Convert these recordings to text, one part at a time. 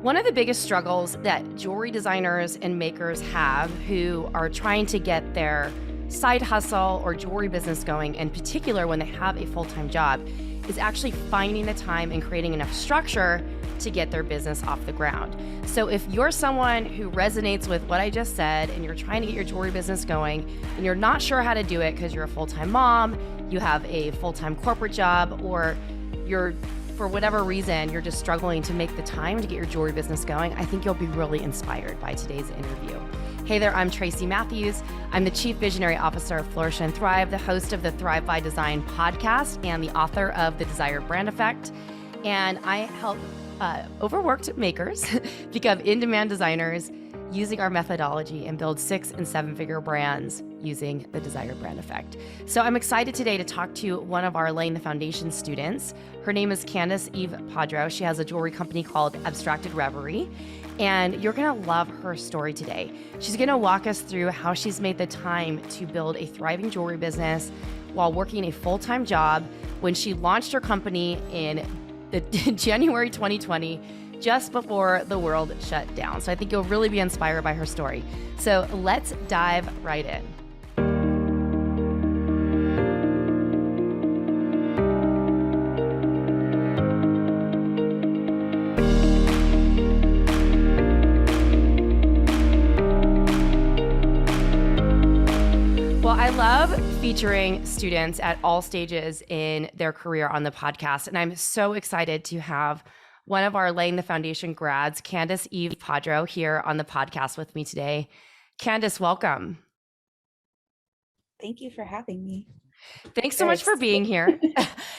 One of the biggest struggles that jewelry designers and makers have who are trying to get their side hustle or jewelry business going, in particular when they have a full-time job, is actually finding the time and creating enough structure to get their business off the ground. So if you're someone who resonates with what I just said and you're trying to get your jewelry business going and you're not sure how to do it because you're a full-time mom, you have a full-time corporate job, or you're for whatever reason, you're just struggling to make the time to get your jewelry business going, I think you'll be really inspired by today's interview. Hey there, I'm Tracy Matthews. I'm the Chief Visionary Officer of Flourish and Thrive, the host of the Thrive by Design podcast, and the author of The Desired Brand Effect. And I help overworked makers become in-demand designers using our methodology and build 6- and 7-figure brands using the Desired Brand Effect. So I'm excited today to talk to one of our Laying the Foundation students. Her name is Candice Padro. She has a jewelry company called Abstracted Reverie, and you're gonna love her story today. She's gonna walk us through how she's made the time to build a thriving jewelry business while working a full-time job when she launched her company in January 2020, just before the world shut down. So I think you'll really be inspired by her story. So let's dive right in. Well, I love featuring students at all stages in their career on the podcast, and I'm so excited to have one of our Laying the Foundation grads, Candice Padro, here on the podcast with me today. Candice, welcome. Thank you for having me. Thanks so much for being here.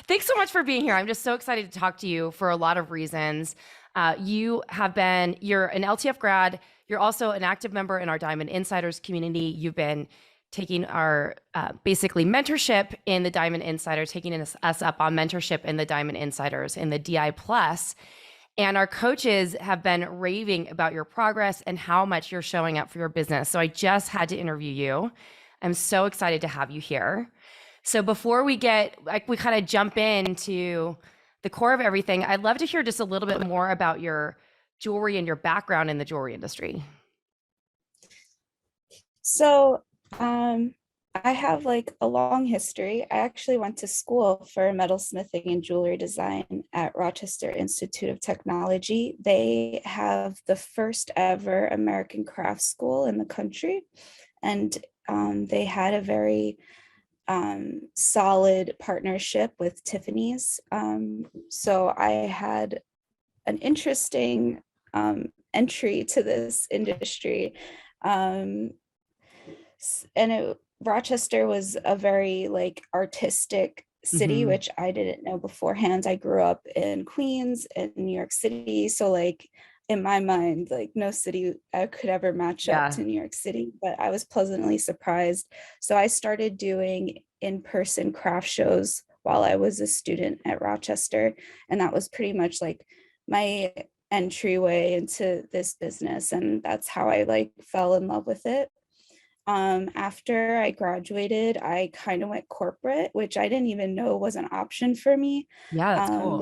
Thanks so much for being here. I'm just so excited to talk to you for a lot of reasons. You're an LTF grad. You're also an active member in our Diamond Insiders community. You've been taking our basically mentorship in the Diamond Insider, taking us up on mentorship in the Diamond Insiders in the DI Plus. And our coaches have been raving about your progress and how much you're showing up for your business. So I just had to interview you. I'm so excited to have you here. So before we kind of jump into the core of everything, I'd love to hear just a little bit more about your jewelry and your background in the jewelry industry. So I have a long history. I actually went to school for metalsmithing and jewelry design at Rochester Institute of Technology. They have the first ever American craft school in the country, and they had a very solid partnership with Tiffany's. So I had an interesting entry to this industry. Rochester was a very artistic city, which I didn't know beforehand. I grew up in Queens and New York City. So in my mind, no city could ever match up to New York City, but I was pleasantly surprised. So I started doing in-person craft shows while I was a student at Rochester. And that was pretty much my entryway into this business. And that's how I fell in love with it. After I graduated, I kind of went corporate, which I didn't even know was an option for me. Yeah, that's cool.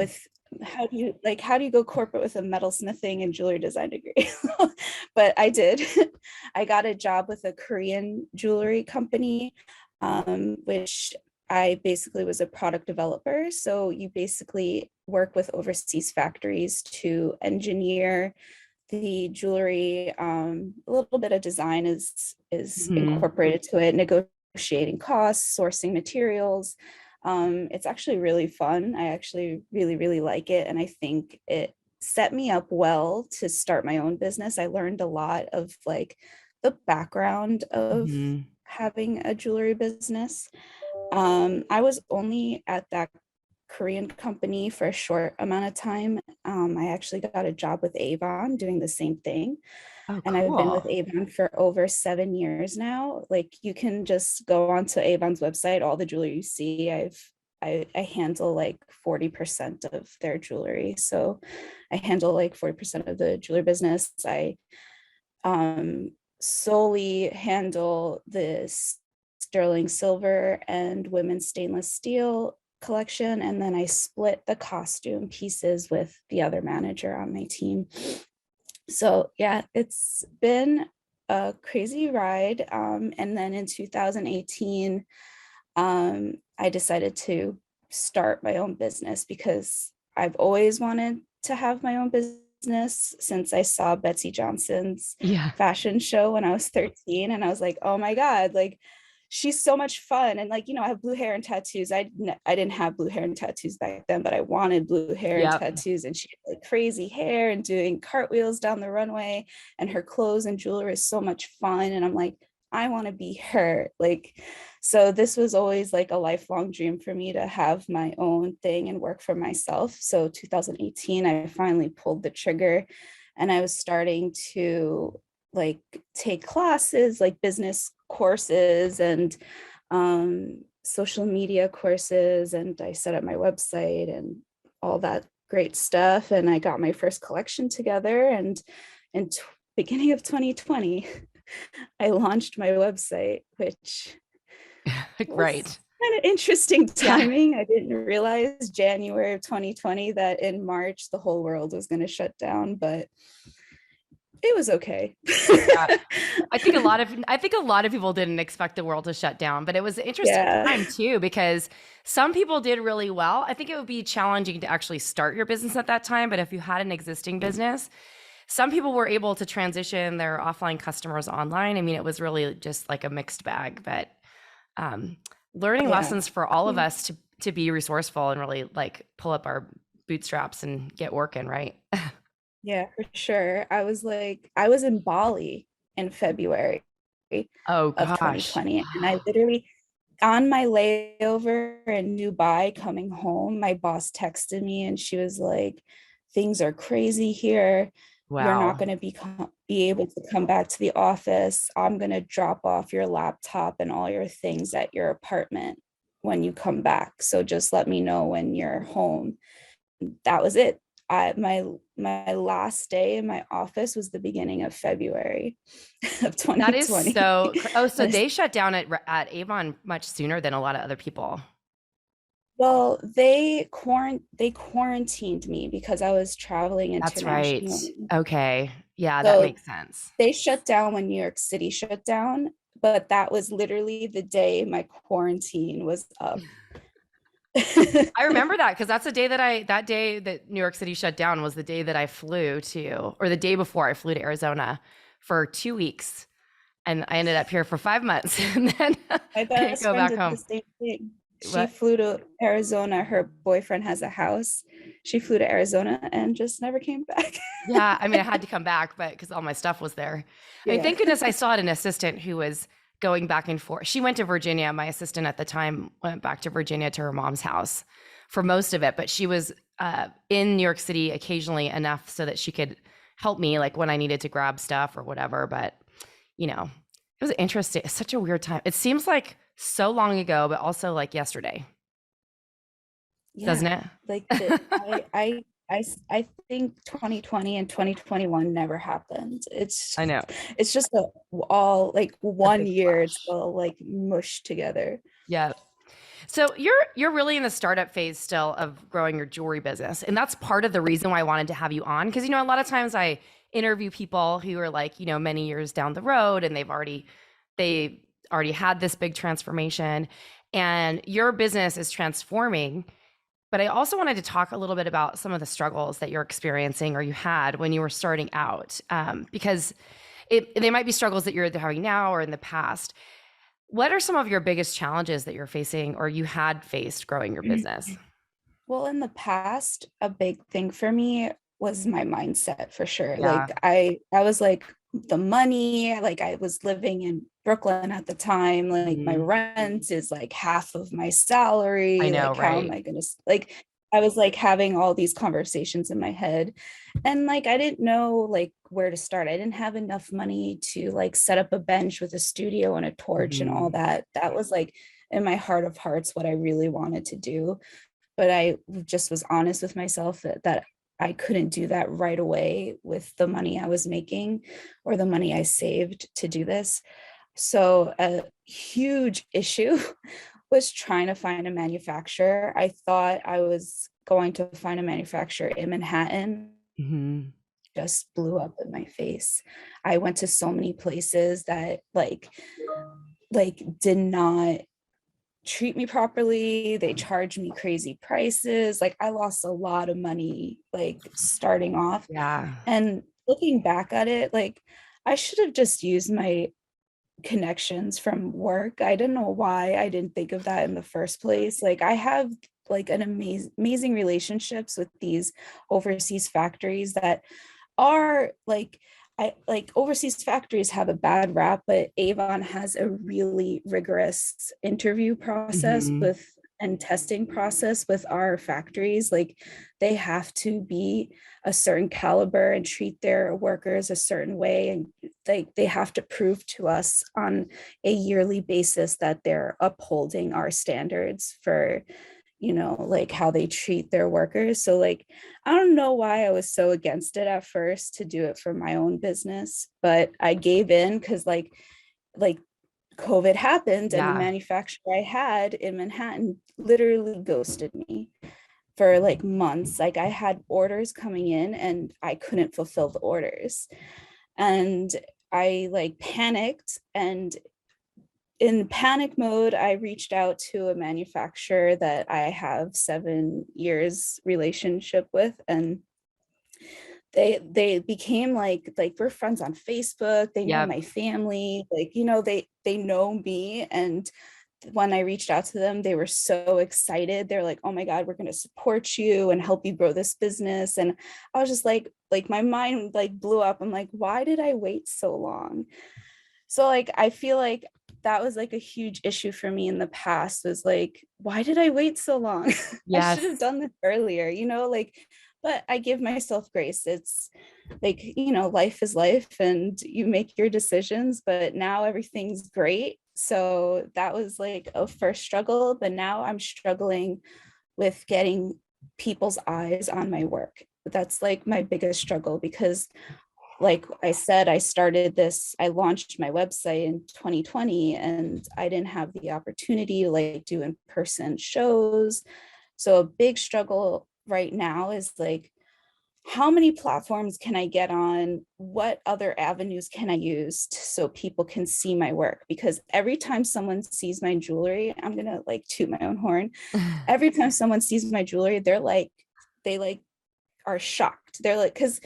How do you go corporate with a metalsmithing and jewelry design degree? But I did. I got a job with a Korean jewelry company, which I basically was a product developer. So you basically work with overseas factories to engineer the jewelry. A little bit of design is incorporated to it, negotiating costs, sourcing materials. It's actually really fun. I actually really, really like it. And I think it set me up well to start my own business. I learned a lot of the background of having a jewelry business. I was only at that Korean company for a short amount of time. I actually got a job with Avon doing the same thing. Oh, and cool. I've been with Avon for over 7 years now. You can just go onto Avon's website, all the jewelry you see. I handle 40% of their jewelry. So I handle 40% of the jewelry business. I solely handle the sterling silver and women's stainless steel collection, and then I split the costume pieces with the other manager on my team. So yeah, it's been a crazy ride. And then in 2018, I decided to start my own business because I've always wanted to have my own business since I saw Betsy Johnson's Yeah. fashion show when I was 13. And I was like, oh my God, like she's so much fun. And like, I have blue hair and tattoos. I didn't have blue hair and tattoos back then, but I wanted blue hair and Yep. tattoos. And she had like crazy hair and doing cartwheels down the runway. And her clothes and jewelry is so much fun. And I'm like, I want to be her. Like, so this was always like a lifelong dream for me to have my own thing and work for myself. So 2018, I finally pulled the trigger and I was starting to like take classes, like business courses and social media courses. And I set up my website and all that great stuff. And I got my first collection together. And in beginning of 2020, I launched my website, which Right. was kind of interesting timing. I didn't realize January of 2020 that in March the whole world was going to shut down, but it was okay. Yeah. I think a lot of people didn't expect the world to shut down, but it was an interesting time too, because some people did really well. I think it would be challenging to actually start your business at that time, but if you had an existing business, some people were able to transition their offline customers online. I mean, it was really just like a mixed bag, but learning lessons for all of us to be resourceful and really like pull up our bootstraps and get working, right? Yeah, for sure. I was in Bali in February Oh of gosh. 2020. And I literally, on my layover in Dubai coming home, my boss texted me and she was like, things are crazy here. You're not Wow. going to be able to come back to the office. I'm going to drop off your laptop and all your things at your apartment when you come back. So just let me know when you're home. That was it. My last day in my office was the beginning of February of That is 2020. so, so they shut down at Avon much sooner than a lot of other people. Well, they quarantined me because I was traveling That's right. internationally. Okay. Yeah, that So makes sense. they shut down when New York City shut down, but that was literally the day my quarantine was up. I remember that because that's that day that New York City shut down was the day that I flew to, or the day before I flew to Arizona for 2 weeks. And I ended up here for 5 months and then My couldn't best go friend back did the home. same thing. She What? flew to Arizona. Her boyfriend has a house. She flew to Arizona and just never came back. Yeah, I mean, I had to come back, but because all my stuff was there. I mean, Yeah. thank goodness I still had an assistant who was going back and forth. She went to Virginia. My assistant at the time went back to Virginia to her mom's house for most of it, but she was in New York City occasionally enough so that she could help me, like when I needed to grab stuff or whatever. But it was interesting. It's such a weird time. It seems like so long ago, but also like yesterday, doesn't Yeah. it? Like I think 2020 and 2021 never happened. I know. It's just all like It's a one big year. It's flash. all like mushed together. Yeah. So you're really in the startup phase still of growing your jewelry business. And that's part of the reason why I wanted to have you on. Because a lot of times I interview people who are like, many years down the road and they already had this big transformation and your business is transforming. But I also wanted to talk a little bit about some of the struggles that you're experiencing or you had when you were starting out, because they might be struggles that you're either having now or in the past. What are some of your biggest challenges that you're facing or you had faced growing your business? Well, in the past, a big thing for me was my mindset for sure. Yeah. Like I was like the money, like I was living in Brooklyn at the time, like my Mhm. rent is like half of my I salary, know, like how am right? I going to like I was like having all these conversations in my head and like I didn't know like where to start. I didn't have enough money to like set up a bench with a studio and a torch and all Mhm. that. That was like in my heart of hearts what I really wanted to do, but I just was honest with myself that I couldn't do that right away with the money I was making or the money I saved to do this. So a huge issue was trying to find a manufacturer. I thought I was going to find a manufacturer in Manhattan. Mhm. just blew up in my face. I went to so many places that like did not treat me properly. They charged me crazy prices. Like I lost a lot of money like starting off. Yeah. And looking back at it, like I should have just used my connections from work. I don't know why I didn't think of that in the first place. Like I have like an amazing relationships with these overseas factories that are like, I like overseas factories have a bad rap, but Avon has a really rigorous interview process Mm-hmm. with and testing process with our factories. Like they have to be a certain caliber and treat their workers a certain way. And they have to prove to us on a yearly basis that they're upholding our standards for, you know, like how they treat their workers. So like, I don't know why I was so against it at first to do it for my own business, but I gave in because like COVID happened and the Yeah. manufacturer I had in Manhattan literally ghosted me for like months. Like I had orders coming in and I couldn't fulfill the orders. And I like panicked, and in panic mode, I reached out to a manufacturer that I have 7 years relationship with, and they became like we're friends on Facebook. They know Yep. my family, like, you know, they know me. And when I reached out to them, they were so excited. They're like, oh my God, we're going to support you and help you grow this business. And I was just like my mind like blew up. I'm like, why did I wait so long? So like I feel like that was like a huge issue for me in the past, was like, why did I wait so long? I should have Yes. done this earlier, you know, like, but I give myself grace. It's like, you know, life is life and you make your decisions, but now everything's great. So that was like a first struggle, but now I'm struggling with getting people's eyes on my work. That's like my biggest struggle, because like I said, I launched my website in 2020 and I didn't have the opportunity to like do in-person shows. So a big struggle right now is like, how many platforms can I get on? What other avenues can I use so people can see my work? Because every time someone sees my jewelry, I'm gonna like toot my own horn. Every time someone sees my jewelry, they like are shocked. They're like, because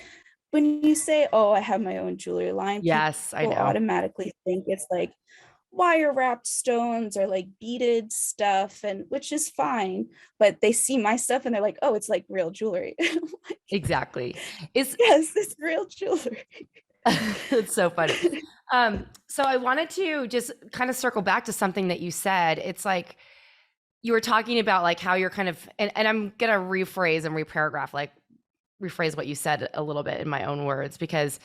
when you say, oh, I have my own jewelry line, people Yes, I know. automatically think it's like wire wrapped stones or like beaded stuff, and which is fine, but they see my stuff and they're like, oh, it's like real jewelry. Like, Exactly. It's yes, it's real jewelry. it's so funny. So I wanted to just kind of circle back to something that you said. It's like you were talking about like how you're kind of, and I'm gonna rephrase and rephrase what you said a little bit in my own words, because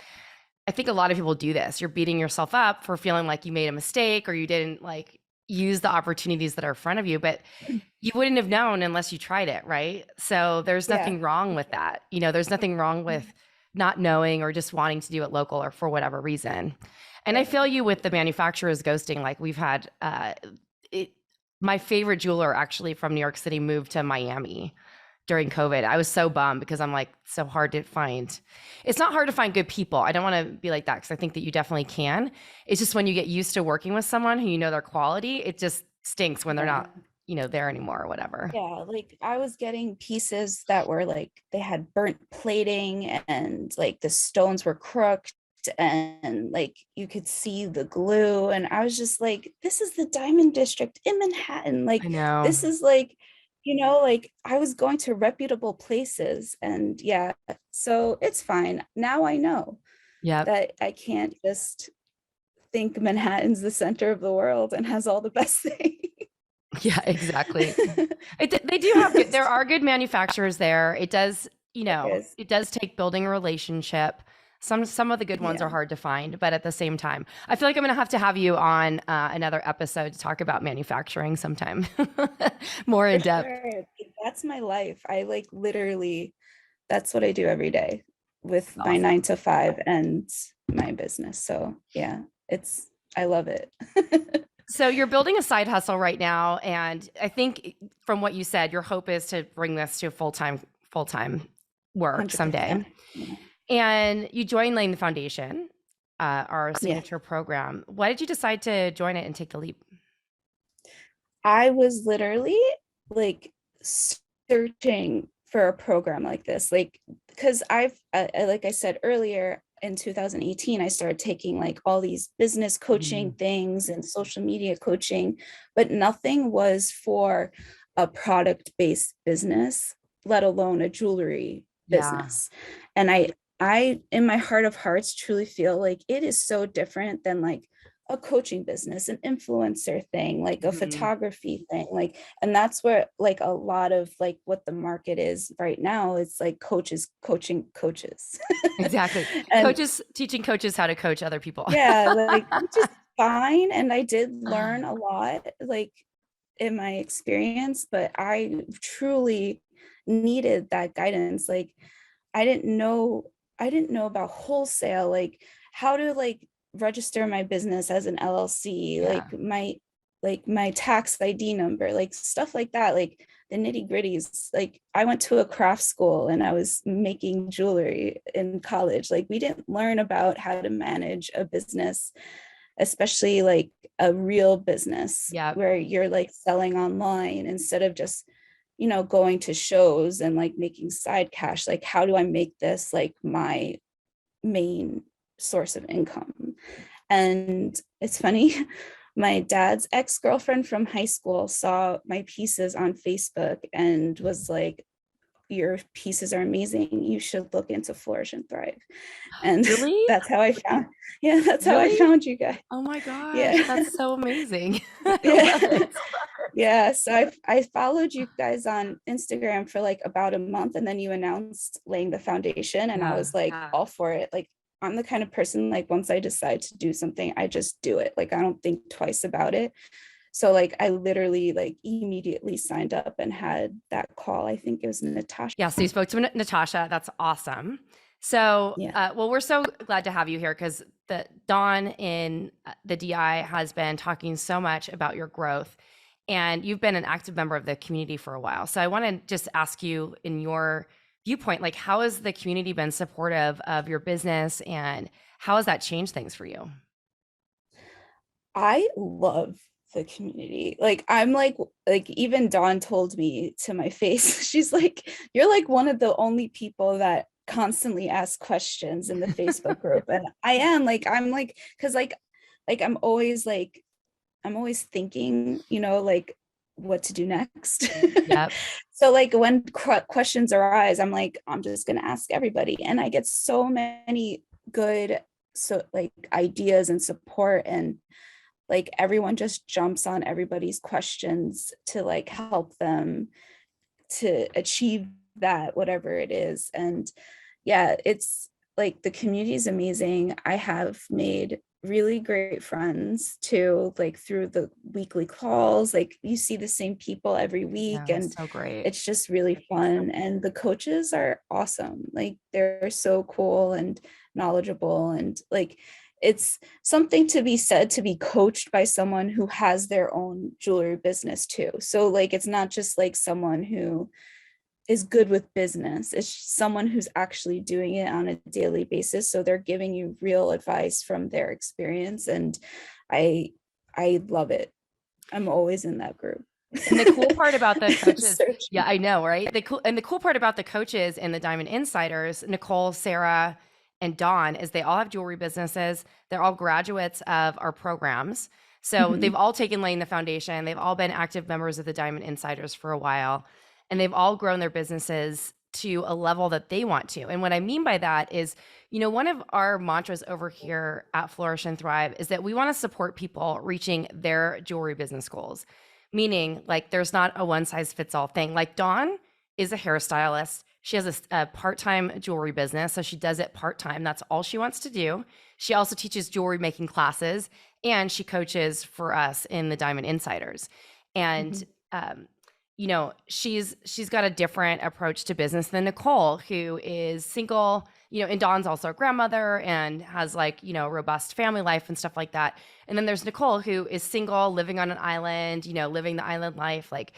I think a lot of people do this. You're beating yourself up for feeling like you made a mistake or you didn't like use the opportunities that are in front of you, but you wouldn't have known unless you tried it, right? So there's Yeah. nothing wrong with that. You know, there's nothing wrong with not knowing or just wanting to do it local or for whatever reason. And I feel you with the manufacturers ghosting. Like we've had my favorite jeweler actually from New York City moved to Miami during COVID. I was so bummed because I'm like, so hard to find. It's not hard to find good people. I don't want to be like that, because I think that you definitely can. It's just when you get used to working with someone who you know their quality, it just stinks when they're not, you know, there anymore or whatever. Yeah, like I was getting pieces that were like they had burnt plating and like the stones were crooked and like you could see the glue, and I was just like, this is the Diamond District in Manhattan. Like I know. this is like, you know, like I was going to reputable places, and yeah, so it's fine. Now I know Yep. that I can't just think Manhattan's the center of the world and has all the best things. Yeah, exactly. They do have good, there are good manufacturers there. It does, you know, Yes. it does take building a relationship. Some of the good ones are Yeah, hard to find, but at the same time, I feel like I'm going to have you on another episode to talk about manufacturing sometime, more for in depth. sure. That's my life. I like literally, that's what I do every day with my Awesome. 9 to 5 and my business. So yeah, I love it. So you're building a side hustle right now, and I think from what you said, your hope is to bring this to full-time work someday. 100%. Yeah. And you joined Laying the Foundation, our Yeah. signature program. Why did you decide to join it and take the leap? I was literally like searching for a program like this, like, because like I said earlier, in 2018, I started taking like all these business coaching things and social media coaching, but nothing was for a product-based business, let alone a jewelry Yeah. business. And I, in my heart of hearts, truly feel like it is so different than like a coaching business, an influencer thing, like a photography thing, like, and that's where like a lot of like what the market is right now. It's like coaches coaching coaches. Exactly. And Coaches teaching coaches how to coach other people. yeah, like, which is fine. And I did learn a lot, like, in my experience, but I truly needed that guidance. Like, I didn't know, I didn't know about wholesale, like how to like register my business as an LLC, Yeah. like my tax ID number, like stuff like that, like the nitty gritties. Like I went to a craft school and I was making jewelry in college. Like we didn't learn about how to manage a business, especially like a real business Yeah. where you're like selling online instead of just, you know, going to shows and like making side cash. Like how do I make this like my main source of income? And it's funny, my dad's ex-girlfriend from high school saw my pieces on Facebook and was like, your pieces are amazing, you should look into Flourish and Thrive. And Really? that's how I found, yeah, that's how I Really? found you guys. Oh my gosh, Yeah. that's so amazing. I love Yeah. it. Yeah, so I followed you guys on Instagram for like about a month, and then you announced Laying the Foundation, and I Yeah. was like all for it. Like I'm the kind of person, like once I decide to do something, I just do it. Like I don't think twice about it. So like I literally like immediately signed up and had that call. I think it was Natasha. Yeah, so you spoke to Natasha. That's awesome. So, Yeah. well, we're so glad to have you here because the Dawn in the DI has been talking so much about your growth, and you've been an active member of the community for a while. So, I want to just ask you, in your viewpoint, like how has the community been supportive of your business, and how has that changed things for you? I love the community. Like I'm like even Dawn told me to my face, she's like, you're like one of the only people that constantly ask questions in the Facebook group. And I am like, I'm like, because like I'm always thinking, you know, like what to do next. Yep. So like when questions arise, I'm like, I'm just gonna ask everybody. And I get so many good so like ideas and support, and like everyone just jumps on everybody's questions to like help them to achieve that, whatever it is. And yeah, it's like the community is amazing. I have made really great friends too, like through the weekly calls. Like you see the same people every week, Yeah, and so great. it's just really fun. And the coaches are awesome. Like they're so cool and knowledgeable, and like it's something to be said to be coached by someone who has their own jewelry business too. So like it's not just like someone who is good with business, it's someone who's actually doing it on a daily basis, so they're giving you real advice from their experience. And i I love it. I'm always in that group. And the cool part about the coaches, yeah, Searching. I know, right? The cool part about the coaches and the Diamond Insiders, Nicole, Sarah, and Dawn, is they all have jewelry businesses. They're all graduates of our programs. So they've Mhm. all taken Laying the Foundation. They've all been active members of the Diamond Insiders for a while, and they've all grown their businesses to a level that they want to. And what I mean by that is, you know, one of our mantras over here at Flourish and Thrive is that we want to support people reaching their jewelry business goals. Meaning, like, there's not a one size fits all thing. Like, Dawn is a hairstylist. She has a part-time jewelry business, so she does it part-time. That's all she wants to do. She also teaches jewelry making classes, and she coaches for us in the Diamond Insiders. And Mhm. you know, she's got a different approach to business than Nicole, who is single, you know, and Dawn's also a grandmother and has, like, you know, robust family life and stuff like that. And then there's Nicole, who is single, living on an island, you know, living the island life, like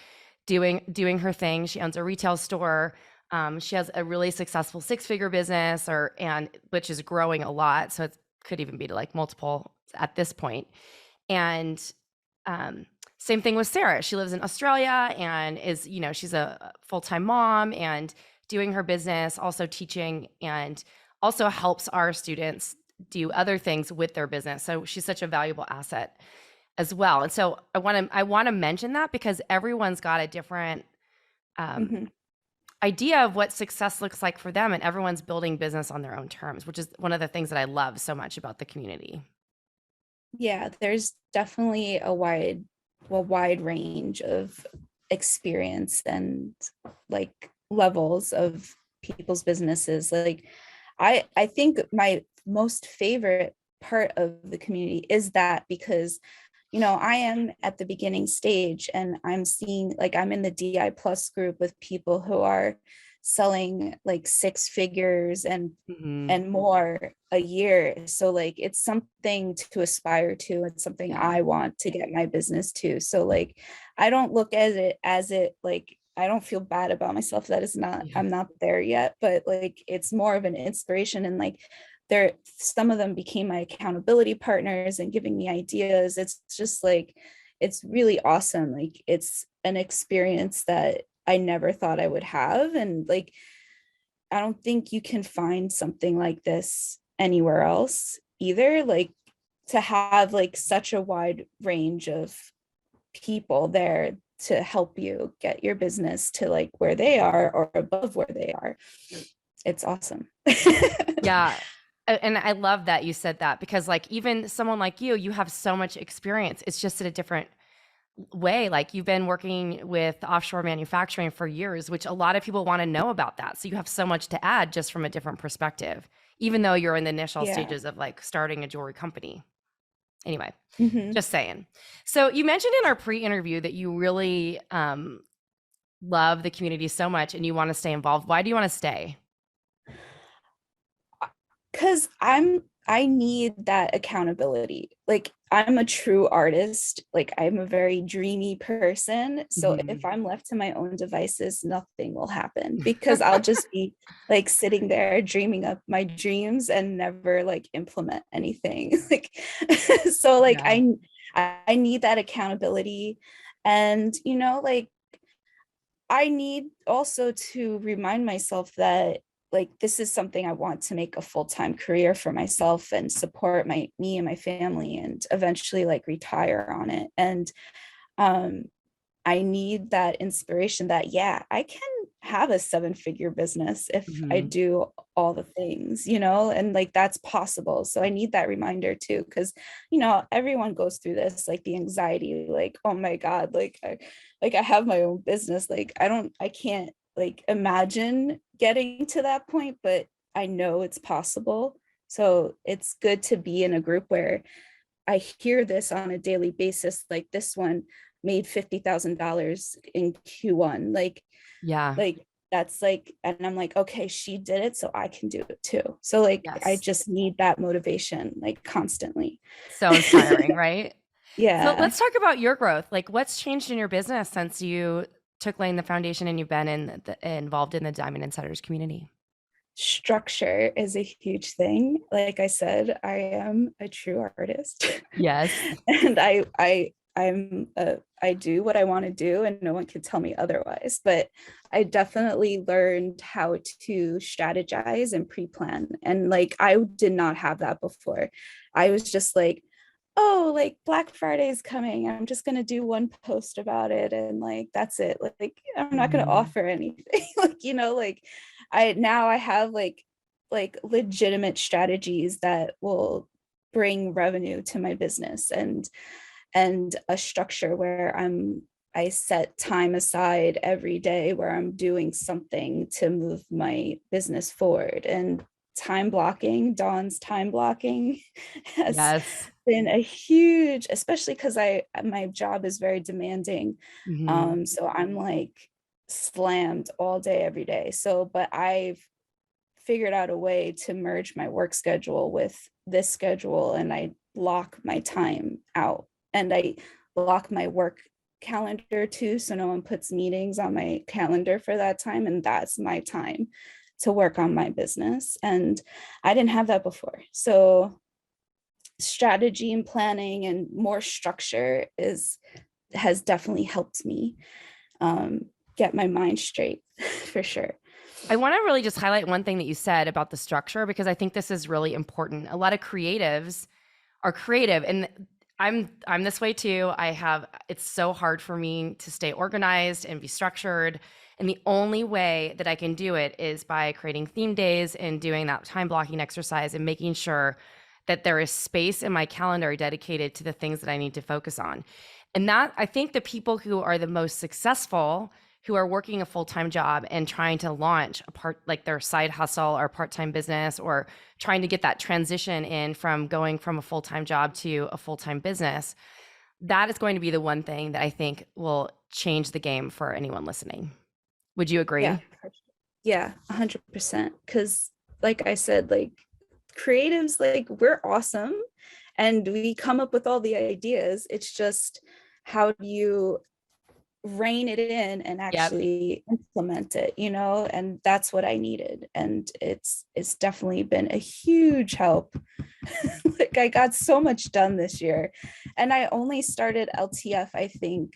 doing her thing. She owns a retail store. She has a really successful six-figure business, and which is growing a lot. So it could even be to like multiple at this point. And um, same thing with Sarah. She lives in Australia and is, she's a full-time mom and doing her business, also teaching, and also helps our students do other things with their business. So she's such a valuable asset as well. And so I want to mention that because everyone's got a different Mhm. idea of what success looks like for them, and everyone's building business on their own terms, which is one of the things that I love so much about the community. Yeah, there's definitely a wide range of experience and like levels of people's businesses. Like I think my most favorite part of the community is that because I am at the beginning stage and I'm seeing like I'm in the DI plus group with people who are selling like six figures Mhm. and more a year. So like it's something to aspire to. It's something Yeah. I want to get my business to. So like I don't look at it as it like I don't feel bad about myself that is not Yeah. I'm not there yet, but like it's more of an inspiration and like some of them became my accountability partners and giving me ideas. It's just like it's really awesome. Like it's an experience that I never thought I would have. And like I don't think you can find something like this anywhere else either. Like to have like such a wide range of people there to help you get your business to like where they are or above where they are. It's awesome. Yeah. And I love that you said that because like even someone like you have so much experience. It's just in a different way. Like you've been working with offshore manufacturing for years, which a lot of people want to know about that. So you have so much to add just from a different perspective, even though you're in the initial Yeah. stages of like starting a jewelry company. Anyway, Mhm. just saying. So you mentioned in our pre-interview that you really love the community so much and you want to stay involved. Why do you want to stay? Because I need that accountability. Like I'm a true artist. Like I'm a very dreamy person. So if Mhm. I'm left to my own devices, nothing will happen because I'll just be like sitting there dreaming up my dreams and never like implement anything. Like so like Yeah. I need that accountability. And like I need also to remind myself that like this is something I want to make a full-time career for myself and support me and my family and eventually like retire on it. And um I need that inspiration that yeah, I can have a seven-figure business if I Mhm. do all the things, and like that's possible. So I need that reminder too, because everyone goes through this, like the anxiety, like, oh my God, like I have my own business. Like I can't like imagine getting to that point, but I know it's possible. So it's good to be in a group where I hear this on a daily basis, like this one made $50,000 in Q1. Yeah. Like that's like, and I'm like, okay, she did it, so I can do it too. So like I Yes. just need that motivation like constantly. So inspiring, right? So Yeah. let's talk about your growth. Like what's changed in your business since you took laying the foundation and you've been involved in the Diamond Insiders community? Structure is a huge thing. Like I said, I am a true artist. Yes. And I do what I want to do and no one can tell me otherwise. But I definitely learned how to strategize and pre-plan. And like I did not have that before. I was just like, oh, like Black Friday is coming. I'm just gonna do one post about it and like that's it. Like I'm not gonna Mhm. offer anything. Like, like I have like legitimate strategies that will bring revenue to my business and a structure where I set time aside every day where I'm doing something to move my business forward. And time blocking, Dawn's time blocking has Yes. been a huge, especially because my job is very demanding. Mhm. So I'm like slammed all day, every day. So, but I've figured out a way to merge my work schedule with this schedule and I block my time out and I block my work calendar too, so no one puts meetings on my calendar for that time, and that's my time to work on my business. And I didn't have that before. So strategy and planning and more structure has definitely helped me get my mind straight for sure. I want to really just highlight one thing that you said about the structure, because I think this is really important. A lot of creatives are creative, and I'm this way too. It's so hard for me to stay organized and be structured. And the only way that I can do it is by creating theme days and doing that time blocking exercise and making sure that there is space in my calendar dedicated to the things that I need to focus on. And that, I think, the people who are the most successful, who are working a full-time job and trying to launch like their side hustle or part-time business, or trying to get that transition in from going from a full-time job to a full-time business, that is going to be the one thing that I think will change the game for anyone listening. Would you agree? Yeah, 100%. Because like I said, like creatives, like we're awesome and we come up with all the ideas. It's just, how do you rein it in and actually implement it, and that's what I needed. And it's definitely been a huge help. Like I got so much done this year, and I only started LTF, I think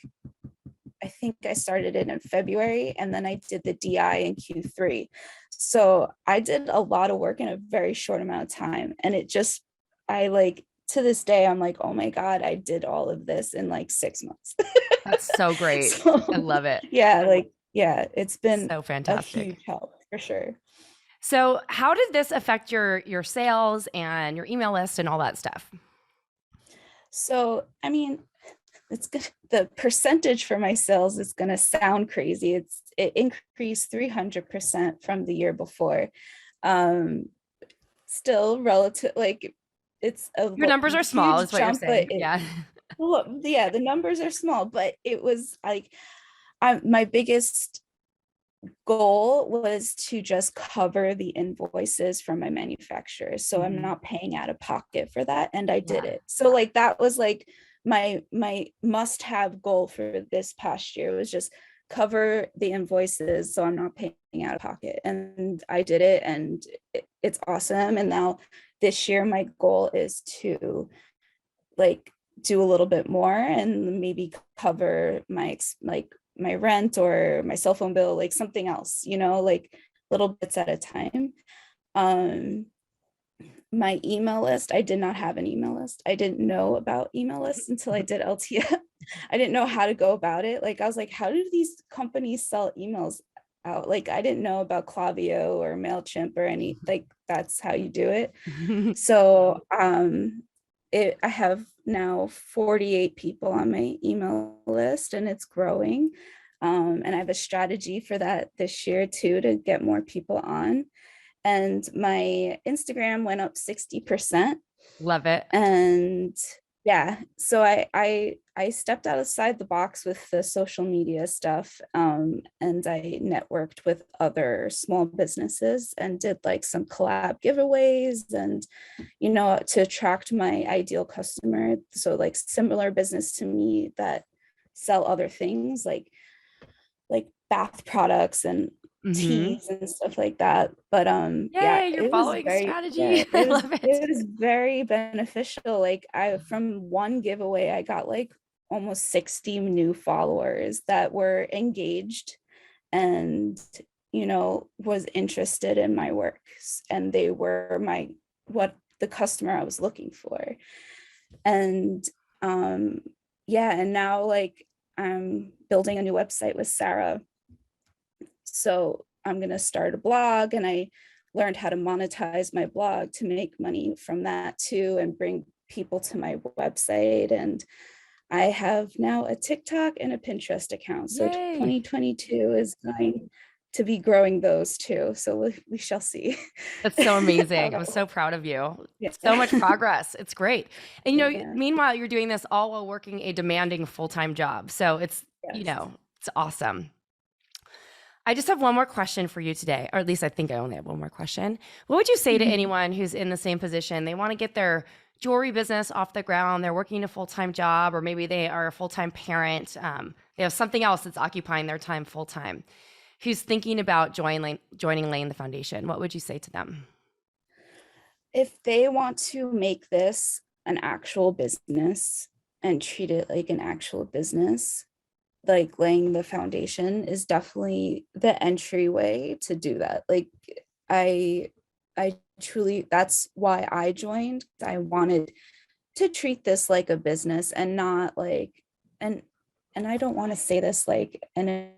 I started it in February, and then I did the DI in Q3. So I did a lot of work in a very short amount of time. And to this day, I'm like, oh my God, I did all of this in like 6 months. That's so great. So, I love it. Yeah, it's been so fantastic. A huge help for sure. So how did this affect your sales and your email list and all that stuff? So, I mean, it's good. The percentage for my sales is going to sound crazy. It increased 300% from the year before. Still relative, like it's your numbers are small, is what you're saying. Well, yeah, the numbers are small, but it was like my biggest goal was to just cover the invoices from my manufacturers, so I'm not paying out of pocket for that, and I did it. So like that was like my must-have goal for this past year, was just cover the invoices so I'm not paying out of pocket, and I did it, and it's awesome. And now this year my goal is to like do a little bit more and maybe cover my rent or my cell phone bill, like something else, like little bits at a time. My email list, I did not have an email list. I didn't know about email lists until I did LTF. I didn't know how to go about it. Like I was like, how do these companies sell emails out? Like I didn't know about Klaviyo or MailChimp or any, like that's how you do it. So I have now 48 people on my email list, and it's growing. And I have a strategy for that this year too, to get more people on. And my Instagram went up 60%. Love it. And yeah, so I stepped outside the box with the social media stuff, and I networked with other small businesses and did like some collab giveaways, and to attract my ideal customer, so like similar business to me that sell other things like bath products and teas and stuff like that. But you're following strategy. I love it. It was very beneficial. Like from one giveaway, I got like almost 60 new followers that were engaged and was interested in my work, and they were the customer I was looking for. And and now like I'm building a new website with Sarah. So I'm going to start a blog, and I learned how to monetize my blog to make money from that too, and bring people to my website. And I have now a TikTok and a Pinterest account. So 2022 is going to be growing those too. So we shall see. That's so amazing. I'm so proud of you. Yeah. So much progress. It's great. And meanwhile, you're doing this all while working a demanding full-time job. So it's, it's awesome. I just have one more question for you today, or at least I think I only have one more question. What would you say to anyone who's in the same position? They want to get their jewelry business off the ground. They're working a full-time job, or maybe they are a full-time parent. They have something else that's occupying their time full-time. Who's thinking about joining Laying the Foundation? What would you say to them? If they want to make this an actual business and treat it like an actual business, like Laying the Foundation is definitely the entryway to do that. Like I truly, that's why I joined. I wanted to treat this like a business and not like, and I don't want to say this like, and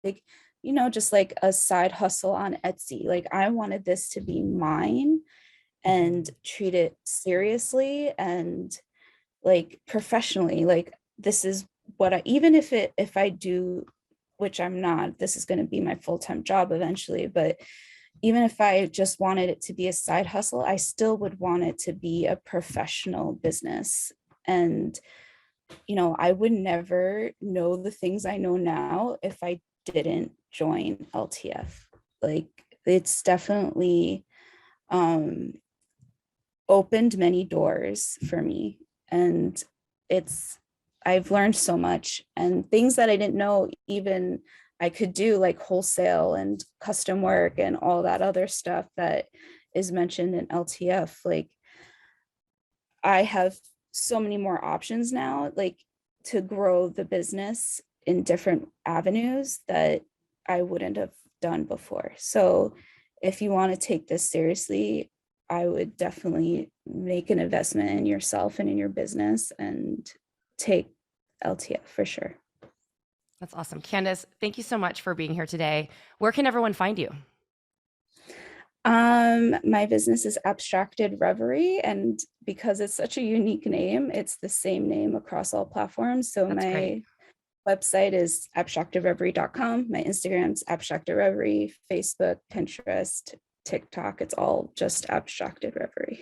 like, you know, just like a side hustle on Etsy. Like I wanted this to be mine and treat it seriously and like professionally. Like this is what I, even if I do, which I'm not, this is going to be my full-time job eventually, but even if I just wanted it to be a side hustle, I still would want it to be a professional business. And, you know, I would never know the things I know now if I didn't join LTF. Like it's definitely opened many doors for me. And I've learned so much, and things that I didn't know even I could do, like wholesale and custom work and all that other stuff that is mentioned in LTF. Like I have so many more options now, like to grow the business in different avenues that I wouldn't have done before. So if you want to take this seriously, I would definitely make an investment in yourself and in your business and take LTF for sure. That's awesome. Candice, thank you so much for being here today. Where can everyone find you? My business is Abstracted Reverie, and because it's such a unique name, it's the same name across all platforms. So That's my great. website is abstractedreverie.com. My Instagram's Abstracted Reverie, Facebook, Pinterest, TikTok. It's all just Abstracted Reverie.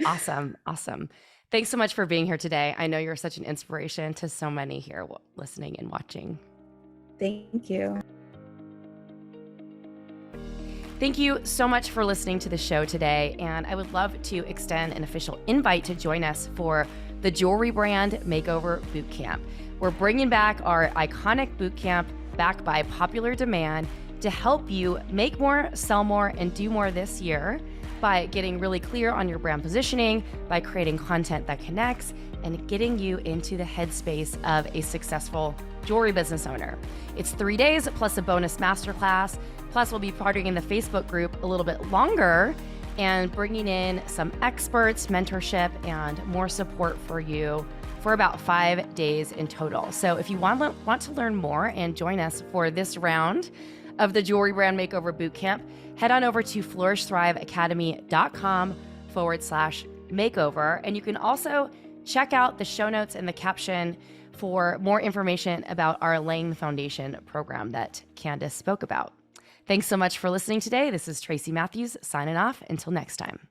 Awesome. Awesome. Thanks so much for being here today. I know you're such an inspiration to so many here listening and watching. Thank you. Thank you so much for listening to the show today. And I would love to extend an official invite to join us for the Jewelry Brand Makeover Bootcamp. We're bringing back our iconic bootcamp backed by popular demand to help you make more, sell more, and do more this year by getting really clear on your brand positioning, by creating content that connects, and getting you into the headspace of a successful jewelry business owner. It's 3 days plus a bonus masterclass. Plus, we'll be partying in the Facebook group a little bit longer and bringing in some experts, mentorship, and more support for you for about 5 days in total. So if you want to learn more and join us for this round of the Jewelry Brand Makeover Bootcamp, head on over to flourishthriveacademy.com/makeover. And you can also check out the show notes and the caption for more information about our Laying the Foundation program that Candice spoke about. Thanks so much for listening today. This is Tracy Matthews signing off. Until next time.